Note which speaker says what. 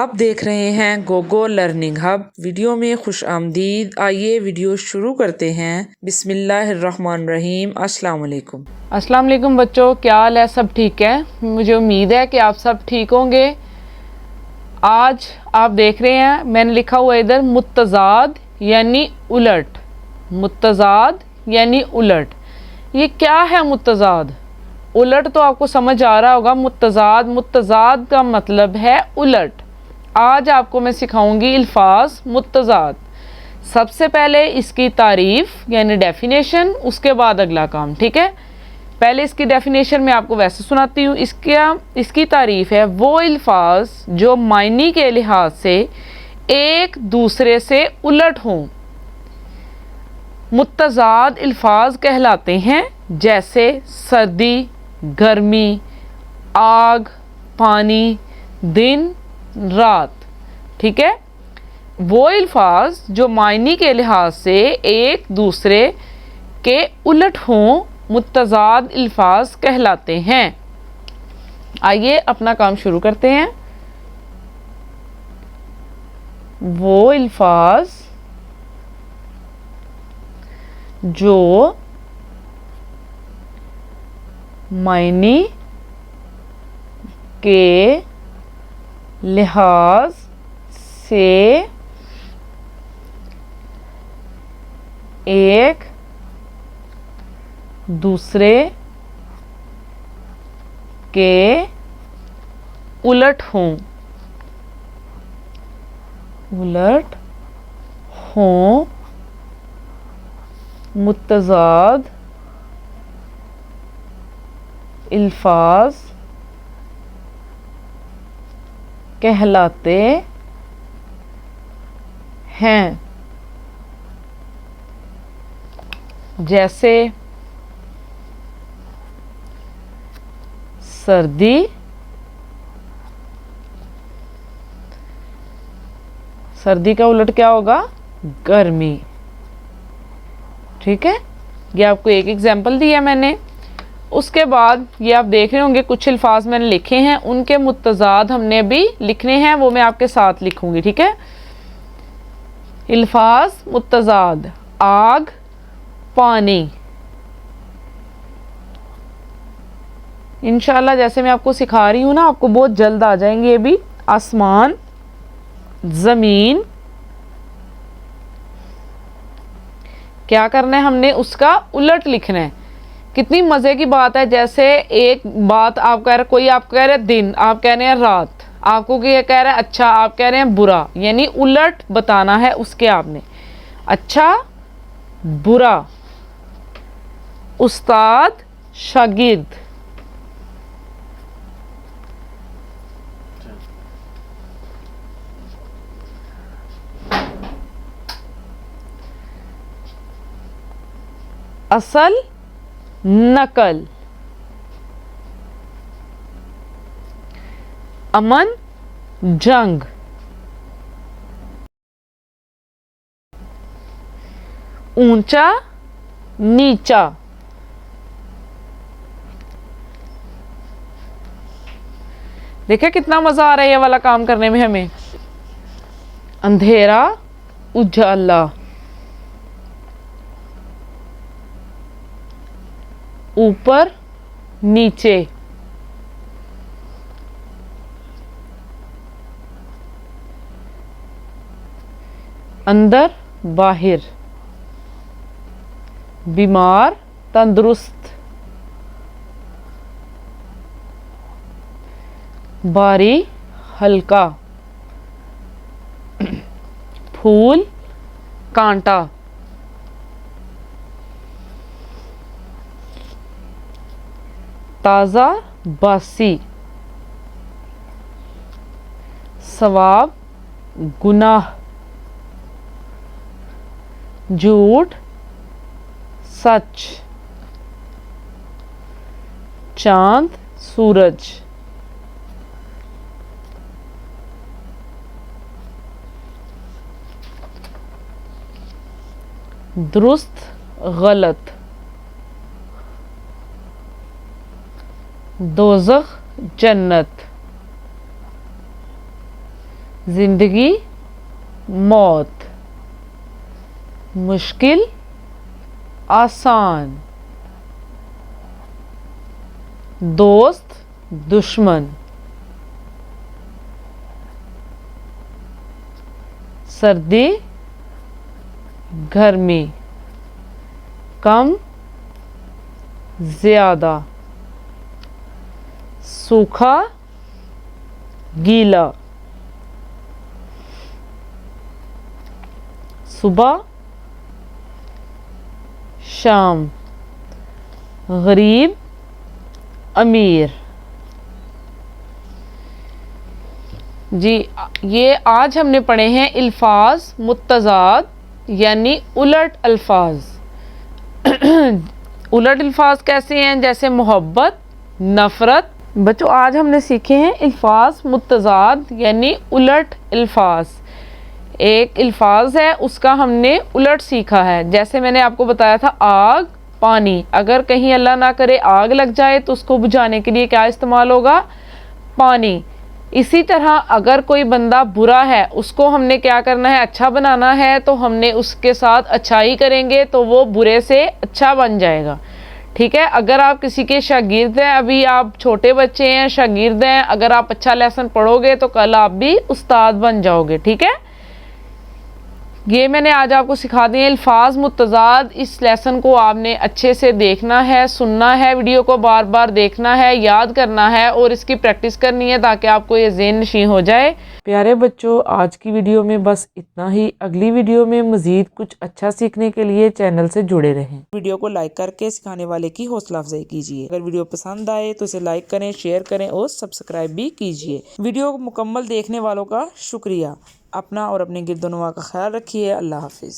Speaker 1: आप देख रहे हैं गोगो लर्निंग हब। वीडियो में खुश आमदीद। आइए वीडियो शुरू करते हैं। बिस्मिल्लाहिर्रहमानिर्रहीम। अस्सलाम वालेकुम।
Speaker 2: अस्सलाम वालेकुम बच्चों, क्या हाल है? सब ठीक है? मुझे उम्मीद है कि आप सब ठीक होंगे। आज आप देख रहे हैं मैंने लिखा हुआ इधर मुत्तज़ाद यानी उलट। मुत्तज़ाद यानी उलट। ये क्या है मुत्तज़ाद? उलट तो आपको समझ आ रहा होगा। मुत्तज़ाद का मतलब है उलट। आज आपको मैं सिखाऊंगी अल्फाज मुत्तज़ाद। सबसे पहले इसकी तारीफ़ यानी डेफिनेशन, उसके बाद अगला काम। ठीक है, पहले इसकी डेफिनेशन में आपको वैसे सुनाती हूँ। इसकी तारीफ़ है वो अल्फाज जो मायने के लिहाज से एक दूसरे से उलट हों, मुत्तज़ाद अल्फाज कहलाते हैं। जैसे सर्दी, गर्मी, आग, पानी, दिन, रात। ठीक है, वो अल्फाज जो मायने के लिहाज से एक दूसरे के उलट हों, मुत्तज़ाद अल्फाज कहलाते हैं। आइए अपना काम शुरू करते हैं। वो अल्फाज जो मायने के लिहाज से एक दूसरे के उलट हों, मुत्तज़ाद अल्फाज कहलाते हैं। जैसे सर्दी, सर्दी का उलट क्या होगा? गर्मी। ठीक है, ये आपको एक एग्जाम्पल दिया मैंने। उसके बाद ये आप देख रहे होंगे कुछ अल्फाज मैंने लिखे हैं, उनके मुत्तज़ाद हमने भी लिखने हैं, वो मैं आपके साथ लिखूंगी। ठीक है, अल्फाज मुत्तज़ाद: आग, पानी। इंशाल्लाह जैसे मैं आपको सिखा रही हूँ ना, आपको बहुत जल्द आ जाएंगे ये भी। आसमान, ज़मीन। क्या करना है हमने? उसका उलट लिखना है। कितनी मज़े की बात है। जैसे एक बात आप कह रहे, कोई आप कह रहे दिन, आप कह रहे हैं रात। आपको क्या कह रहे हैं? अच्छा, आप कह रहे हैं बुरा। यानी उलट बताना है उसके आपने। अच्छा, बुरा। उस्ताद, शागिर्द। असल, नकल। अमन, जंग। ऊंचा, नीचा। देखिए कितना मजा आ रहा है ये वाला काम करने में हमें। अंधेरा, उजाला। ऊपर, नीचे। अंदर, बाहर। बीमार, तंदुरुस्त। भारी, हल्का। फूल, कांटा। ताज़ा, बासी। सवाब, गुनाह। झूठ, सच। चांद, सूरज। दुरुस्त, गलत। दोज़ख, जन्नत। ज़िंदगी मौत, मुश्किल आसान, दोस्त दुश्मन, सर्दी गर्मी, कम ज़्यादा, सूखा गीला, सुबह शाम, गरीब अमीर। जी, ये आज हमने पढ़े हैं अल्फाज मुत्तज़ाद यानी उलट अल्फाज। उलट अल्फाज कैसे हैं? जैसे मोहब्बत, नफ़रत। बच्चों, आज हमने सीखे हैं अल्फाज मुत्तज़ाद यानी उलट अल्फाज। एक अल्फाज है, उसका हमने उलट सीखा है। जैसे मैंने आपको बताया था आग, पानी। अगर कहीं अल्लाह ना करे आग लग जाए तो उसको बुझाने के लिए क्या इस्तेमाल होगा? पानी। इसी तरह अगर कोई बंदा बुरा है, उसको हमने क्या करना है? अच्छा बनाना है, तो हमने उसके साथ अच्छाई करेंगे तो वो बुरे से अच्छा बन जाएगा। ठीक है। अगर आप किसी के शागिर्द हैं, अभी आप छोटे बच्चे हैं, शागिर्द हैं, अगर आप अच्छा लेसन पढ़ोगे तो कल आप भी उस्ताद बन जाओगे। ठीक है। ये मैंने आज आपको सिखा दिए अल्फाज मुत्तज़ाद। इस लेसन को आपने अच्छे से देखना है, सुनना है, वीडियो को बार बार देखना है, याद करना है और इसकी प्रैक्टिस करनी है ताकि आपको ये ज़हन नशीं हो जाए। प्यारे बच्चों, आज की वीडियो में बस इतना ही। अगली वीडियो में मज़ीद कुछ अच्छा सीखने के लिए चैनल से जुड़े रहें।
Speaker 1: वीडियो को लाइक करके सिखाने वाले की हौसला अफजाई कीजिए। अगर वीडियो पसंद आए तो इसे लाइक करें, शेयर करें और सब्सक्राइब भी कीजिए। वीडियो को मुकम्मल देखने वालों का शुक्रिया। अपना और अपने गिरदोनवा का ख्याल रखिए। अल्लाह हाफिज़।